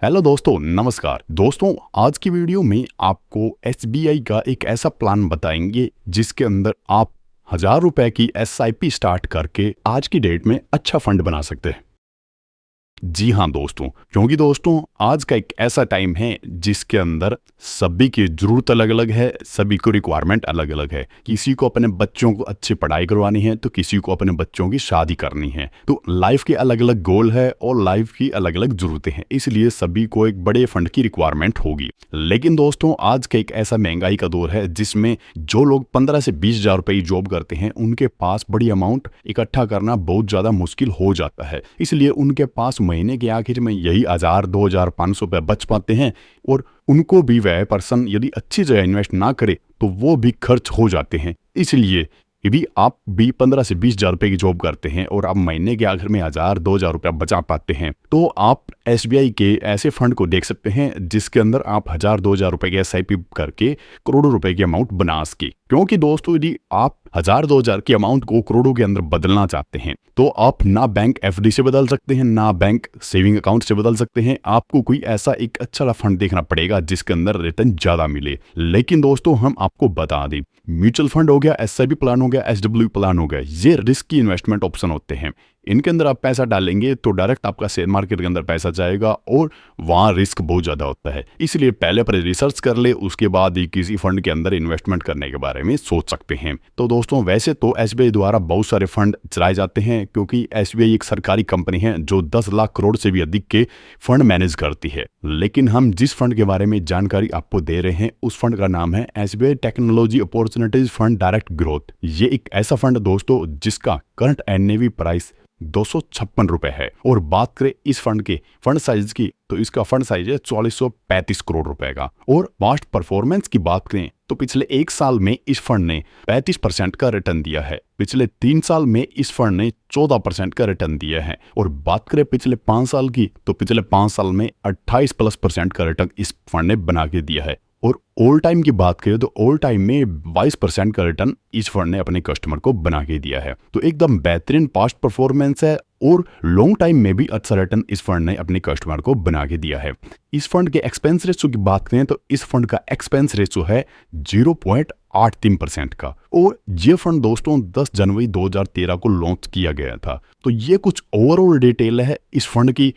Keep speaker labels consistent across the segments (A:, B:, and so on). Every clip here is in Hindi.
A: हेलो दोस्तों, नमस्कार दोस्तों। आज की वीडियो में आपको एसबीआई का एक ऐसा प्लान बताएंगे जिसके अंदर आप 1000 रुपए की एसआईपी स्टार्ट करके आज की डेट में अच्छा फंड बना सकते हैं। जी हाँ दोस्तों, क्योंकि दोस्तों आज का एक ऐसा टाइम है जिसके अंदर सभी की ज़रूरत अलग अलग है, सभी को रिक्वायरमेंट अलग अलग है। किसी को अपने बच्चों को अच्छी पढ़ाई करवानी है तो किसी को अपने बच्चों की शादी करनी है। तो लाइफ के अलग अलग गोल है और लाइफ की अलग अलग ज़रूरतें हैं, इसलिए सभी को एक बड़े फंड की रिक्वायरमेंट होगी। लेकिन दोस्तों आज का एक ऐसा महंगाई का दौर है जिसमें जो लोग 15 से 20 हज़ार रुपये की जॉब करते हैं उनके पास बड़ी अमाउंट इकट्ठा करना बहुत ज़्यादा मुश्किल हो जाता है। इसलिए उनके पास महीने के आखिर में यही 1000, 2000, 500 रुपये बच पाते हैं और उनको भी वह पर्सन यदि अच्छी जगह इन्वेस्ट ना करे तो वो भी खर्च हो जाते हैं। इसलिए यदि आप भी 15 से 20 हज़ार रुपये की जॉब करते हैं और आप महीने के आखिर में 1000, 2000 रुपया बचा पाते हैं तो आप एसबीआई के ऐसे फंड को देख सकते हैं जिसके अंदर आप 1000, 2000 रुपये की एसआईपी करके करोड़ों रुपए की अमाउंट बना सके। क्योंकि दोस्तों यदि आप 1000, 2000 की अमाउंट को करोड़ों के अंदर बदलना चाहते हैं तो आप ना बैंक एफडी से बदल सकते हैं, ना बैंक सेविंग अकाउंट से बदल सकते हैं। आपको कोई ऐसा एक अच्छा फंड देखना पड़ेगा जिसके अंदर रिटर्न ज्यादा मिले। लेकिन दोस्तों हम आपको बता दें, म्यूचुअल फंड हो गया, एसआईपी प्लान हो गया, एसडब्ल्यू प्लान हो गया, ये रिस्की इन्वेस्टमेंट ऑप्शन होते हैं। इनके अंदर आप पैसा डालेंगे तो डायरेक्ट आपका शेयर मार्केट के अंदर पैसा जाएगा और वहाँ रिस्क बहुत ज़्यादा होता है। इसलिए पहले पर रिसर्च कर ले, उसके बाद ही किसी फंड के अंदर इन्वेस्टमेंट करने के बारे में सोच सकते हैं। तो दोस्तों वैसे तो एसबीआई द्वारा बहुत सारे फंड चलाए जाते हैं क्योंकि एसबीआई एक सरकारी कंपनी है जो 10 लाख करोड़ से भी अधिक के फंड मैनेज करती है। लेकिन हम जिस फंड के बारे में जानकारी आपको दे रहे हैं उस फंड का नाम है SBI technology opportunities fund direct growth. ये एक ऐसा फंड दोस्तों जिसका करंट एनएवी प्राइस 256 रुपए है। और बात करें इस फंड के फंड साइज की तो इसका फंड साइज है 4435 करोड़ रुपए का। और पास्ट परफॉर्मेंस की बात करें तो पिछले 1 साल में इस फंड ने 35% का रिटर्न दिया है। पिछले 3 साल में इस फंड ने 14% का रिटर्न दिया है। और बात करें पिछले 5 साल की तो पिछले 5 साल में 28+% का रिटर्न इस फंड ने बना के दिया है। और ऑल टाइम की बात करें तो ऑल टाइम में 22% का रिटर्न इस फंड ने अपने कस्टमर को बना के दिया है। तो एकदम बेहतरीन पास्ट परफॉर्मेंस है और लॉन्ग टाइम में भी अच्छा रिटर्न इस फंड ने अपने कस्टमर को बना के दिया है। इस फंड के एक्सपेंस रेशो की बात करें तो इस फंड का एक्सपेंस रेशो है 0.83% का। और ये फंड दोस्तों 10 जनवरी 2013 को लॉन्च किया गया था। तो ये कुछ ओवरऑल डिटेल है इस फंड की।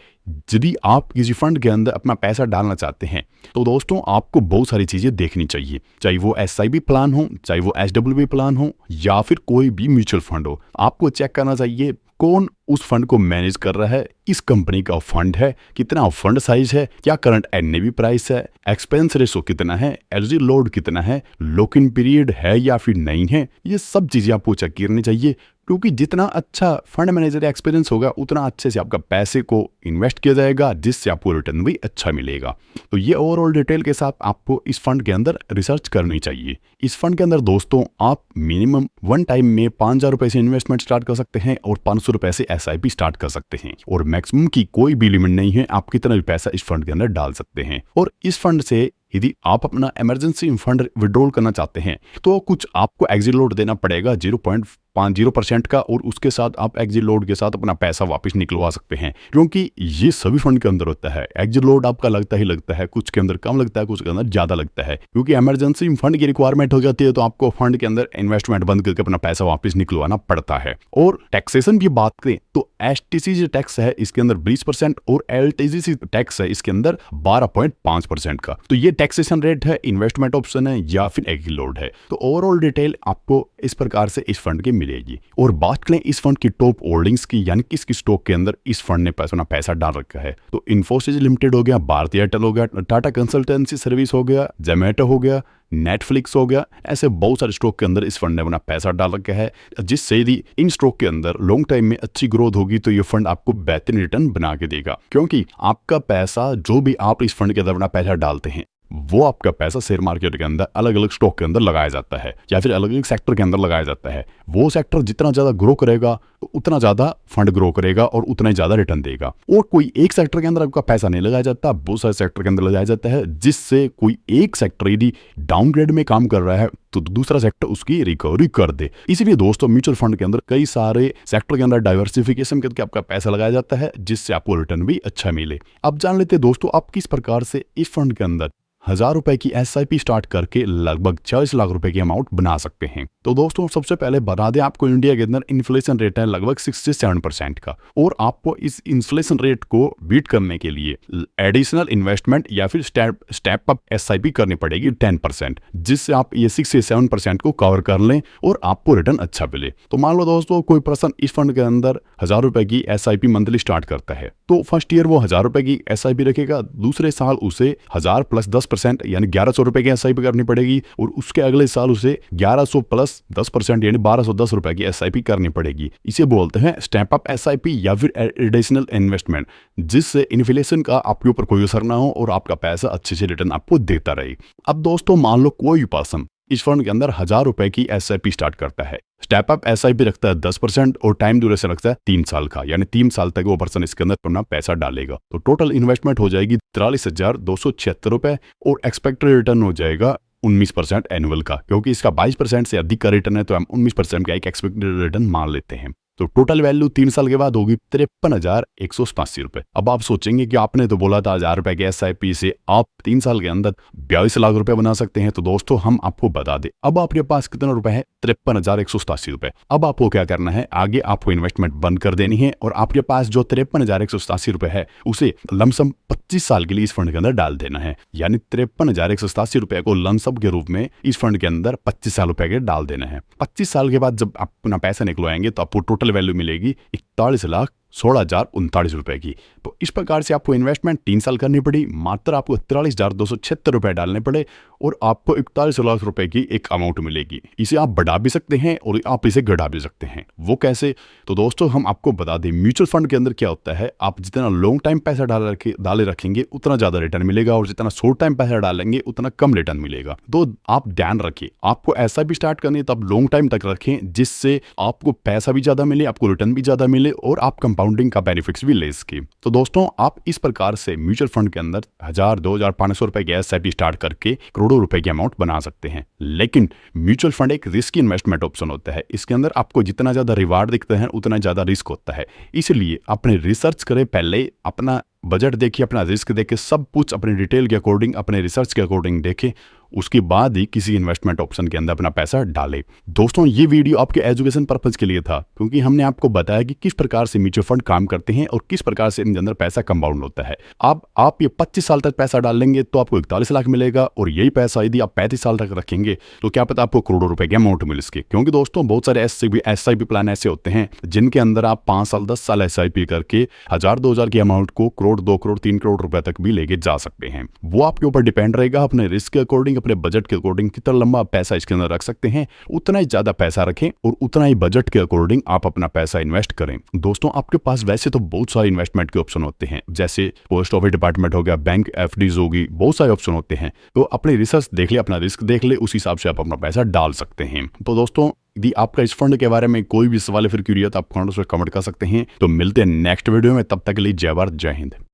A: यदि आप किसी फंड के अंदर अपना पैसा डालना चाहते हैं तो दोस्तों आपको बहुत सारी चीजें देखनी चाहिए, चाहे वो एसआईपी प्लान हो, चाहे वो एसडब्ल्यूपी प्लान हो या फिर कोई भी म्यूचुअल फंड हो। आपको चेक करना चाहिए कौन उस फंड को मैनेज कर रहा है, किस कंपनी का फंड है, कितना फंड साइज है, क्या करंट एनएवी प्राइस है, एक्सपेंस रेशो कितना है, एलजी लोड कितना है, लॉक इन पीरियड है या फिर नहीं है। ये सब चीजें आपको चेक करनी चाहिए क्योंकि जितना अच्छा फंड मैनेजर एक्सपीरियंस होगा उतना अच्छे से आपका पैसे को इन्वेस्ट किया जाएगा जिससे आपको रिटर्न भी अच्छा मिलेगा। तो ये ओवरऑल डिटेल के साथ आपको इस फंड के अंदर रिसर्च करनी चाहिए। इस फंड के अंदर दोस्तों आप मिनिमम 1 टाइम में 5000 रुपए से इन्वेस्टमेंट स्टार्ट कर सकते हैं और 500 रुपए से एसआईपी स्टार्ट कर सकते हैं। और मैक्सिमम की कोई भी लिमिट नहीं है, आप कितना भी पैसा इस फंड के अंदर डाल सकते हैं। और इस फंड से यदि आप अपना इमरजेंसी फंड विड्रॉल करना चाहते हैं तो कुछ आपको एग्जिट लोड देना पड़ेगा 0.50% का और उसके साथ आप एग्जिट लोड के साथ अपना पैसा वापस निकलवा सकते हैं। क्योंकि ये सभी फंड के अंदर होता है, एग्जिट लोड आपका लगता ही लगता है, कुछ के अंदर कम लगता है, कुछ के अंदर ज्यादा लगता है। क्योंकि इमरजेंसी फंड की रिक्वायरमेंट हो जाती है तो आपको फंड के अंदर इन्वेस्टमेंट बंद करके अपना पैसा वापस निकलवाना पड़ता है। और टैक्सेशन की बात करें तो एसटीसी जो टैक्स है इसके अंदर 20% और एलटीसी टैक्स है इसके अंदर 12.5% का। तो ये टैक्सेशन रेट है, इन्वेस्टमेंट ऑप्शन है या फिर एग्जिट लोड है। तो ओवरऑल डिटेल आपको इस प्रकार से इस फंड की मिलेगी। और बात करें इस फंड की टॉप होल्डिंग्स की, यानी किसकी स्टॉक के अंदर इस फंड ने अपना पैसा डाल रखा है, तो इन्फोसिस लिमिटेड हो गया, भारतीय एयरटेल हो गया, टाटा कंसल्टेंसी सर्विस हो गया, जोमैटो हो गया, नेटफ्लिक्स हो गया। ऐसे बहुत सारे स्टॉक के अंदर इस फंड ने अपना पैसा डाल रखा है जिससे यदि इन स्टॉक के अंदर लॉन्ग टाइम में अच्छी ग्रोथ होगी तो ये फंड आपको बेहतरीन रिटर्न बना के देगा। क्योंकि आपका पैसा जो भी आप इस फंड के अंदर अपना पैसा डालते हैं वो आपका पैसा शेयर मार्केट के अंदर अलग अलग स्टॉक के अंदर लगाया जाता है या फिर अलग अलग सेक्टर के अंदर लगाया जाता है। वो सेक्टर जितना ज़्यादा ग्रो करेगा तो उतना ज़्यादा फंड ग्रो करेगा और उतना ही ज़्यादा रिटर्न देगा। और कोई एक सेक्टर के अंदर आपका पैसा नहीं लगाया जाता, बहुत सारे सेक्टर के अंदर लगाया जाता है, जिससे कोई एक सेक्टर यदि डाउनग्रेड में काम कर रहा है तो दूसरा सेक्टर उसकी रिकवरी कर दे। इसीलिए दोस्तों म्यूचुअल फंड के अंदर कई सारे सेक्टर के अंदर डाइवर्सिफिकेशन करके आपका पैसा लगाया जाता है, जिससे आपको रिटर्न भी अच्छा मिले। अब जान लेते हैं दोस्तों आप किस प्रकार से इस फंड के अंदर 1000 रुपए की SIP स्टार्ट करके लगभग 40 लाख रुपए की अमाउंट बना सकते हैं। तो दोस्तों सबसे पहले बता दें आपको इंडिया के अंदर इन्फ्लेशन रेट है लगभग 67% का, और आपको इस इन्फ्लेशन रेट को बीट करने के लिए एडिशनल इन्वेस्टमेंट या फिर स्टेप अप SIP करनी पड़ेगी 10%, जिससे आप ये 67% को कवर कर लें और आपको रिटर्न अच्छा मिले। तो मान लो दोस्तों कोई पर्सन इस फंड के अंदर 1000 रुपए की SIP मंथली स्टार्ट करता है, तो फर्स्ट ईयर वो 1000 रुपए की SIP रखेगा, दूसरे साल उसे 1000 प्लस 10% यानी 1100 रुपए की SIP करनी पड़ेगी, और उसके अगले साल उसे 1100 प्लस 10% यानी 1210 रुपए की SIP करनी पड़ेगी। इसे बोलते हैं स्टेप अप SIP या फिर एडिशनल इन्वेस्टमेंट, जिससे इन्फ्लेशन का आपके ऊपर कोई असर ना हो और आपका पैसा अच्छे से रिटर्न आपको देता रहे। अब दोस्तों मान लो कोई पर्सन इस फंड के अंदर 1000 रुपए की SIP स्टार्ट करता है, स्टेप अप SIP रखता है 10% और टाइम ड्यूरेशन रखता है 3 साल का, यानी 3 साल तक वो पर्सन इसके अंदर अपना पैसा डालेगा। तो टोटल इन्वेस्टमेंट हो जाएगी 43,276 रुपए और एक्सपेक्टेड रिटर्न हो जाएगा 19% एनुअल का, क्योंकि इसका 22% से अधिक का रिटर्न है तो हम 19% का एक एक्सपेक्टेड रिटर्न मान लेते हैं। तो टोटल वैल्यू 3 साल के बाद होगी 53,187 रुपए। अब आप सोचेंगे कि आपने तो बोला था 1000 रुपए के SIP से आप 3 साल के अंदर 22 लाख रुपए बना सकते हैं। तो दोस्तों हम आपको बता दें अब आपके पास कितना रुपए है, 53,187 रुपए। अब आपको क्या करना है, आगे आपको इन्वेस्टमेंट बंद कर देनी है और आपके पास जो 53,187 रुपए है उसे लमसम 25 साल के लिए इस फंड के अंदर डाल देना है, यानी 53,187 रुपए को लमसम के रूप में इस फंड के अंदर 25 साल रुपए के डाल देना है। 25 साल के बाद जब आप अपना पैसा निकलवाएंगे तो आपको टोटल वैल्यू मिलेगी 41,16,039 रुपए की। तो इस प्रकार से आपको इन्वेस्टमेंट 3 साल करनी पड़ी, मात्र आपको 43,276 रुपए डालने पड़े और आपको 41 लाख रुपए की एक अमाउंट मिलेगी। इसे आप बढ़ा भी सकते हैं और आप इसे घटा भी सकते हैं। वो कैसे? तो दोस्तों हम आपको बता दें म्यूचुअल फंड के अंदर क्या होता है, आप जितना लॉन्ग टाइम पैसा डाले रखेंगे उतना ज्यादा रिटर्न मिलेगा और जितना शॉर्ट टाइम पैसा डालेंगे उतना कम रिटर्न मिलेगा। तो आप ध्यान रखिए, आपको ऐसा भी स्टार्ट करनी है तो आप लॉन्ग टाइम तक रखें, जिससे आपको पैसा भी ज्यादा मिले, आपको रिटर्न भी ज्यादा मिले और आप कंपाउंडिंग का बेनिफिट्स भी ले सके। तो दोस्तों आप इस प्रकार से म्यूचुअल फंड के अंदर 1000, 2000, 500 रुपए की SIP स्टार्ट करके करोड़ों रुपए की अमाउंट बना सकते हैं। लेकिन म्यूचुअल फंड एक रिस्की इन्वेस्टमेंट ऑप्शन होता है, इसके अंदर आपको जितना ज्यादा रिवार्ड दिखता है उतना ज्यादा रिस्क होता है। इसलिए अपने रिसर्च करें, पहले अपना बजट देखिए, अपना रिस्क देखें, सब कुछ अपने डिटेल के अकॉर्डिंग, अपने रिसर्च के अकॉर्डिंग देखें, उसके बाद ही किसी इन्वेस्टमेंट ऑप्शन के अंदर अपना पैसा डालें। दोस्तों ये वीडियो आपके एजुकेशन पर्पज के लिए था, क्योंकि हमने आपको बताया कि किस प्रकार से म्यूचुअल फंड काम करते हैं और किस प्रकार से इनके अंदर पैसा कंपाउंड होता है। अब आप ये 25 साल तक पैसा डाल लेंगे तो आपको 41 लाख मिलेगा, और यही पैसा यदि आप 35 साल तक रखेंगे तो क्या पता आपको करोड़ों रुपए की अमाउंट मिल सके। क्योंकि दोस्तों बहुत सारे SIP प्लान ऐसे होते हैं जिनके अंदर आप 5 साल 10 साल SIP करके 1000, 2000 की अमाउंट को करोड़, 2 करोड़, 3 करोड़ रुपए तक भी लेके जा सकते हैं। वो आपके ऊपर डिपेंड रहेगा, अपने रिस्क के अकॉर्डिंग, अपने बजट के अकॉर्डिंग कितना लंबा पैसा इसके अंदर रख सकते हैं, उतना ही ज्यादा पैसा रखें और उतना ही बजट के अकॉर्डिंग आप अपना पैसा इन्वेस्ट करें। दोस्तों आपके पास वैसे तो बहुत सारे इन्वेस्टमेंट के ऑप्शन होते हैं, जैसे पोस्ट ऑफिस डिपार्टमेंट हो गया, बैंक FDs होगी, बहुत सारे ऑप्शन होते हैं। तो अपनी रिसर्च देख ले, अपना रिस्क देख ले, उस हिसाब से आप अपना पैसा डाल सकते हैं। तो दोस्तों यदि आपका इस फंड के बारे में कोई भी सवाल है फिर क्यूरियस, आप कमेंट कर सकते हैं। तो मिलते हैं नेक्स्ट वीडियो में, तब तक के लिए जय भारत, जय हिंद।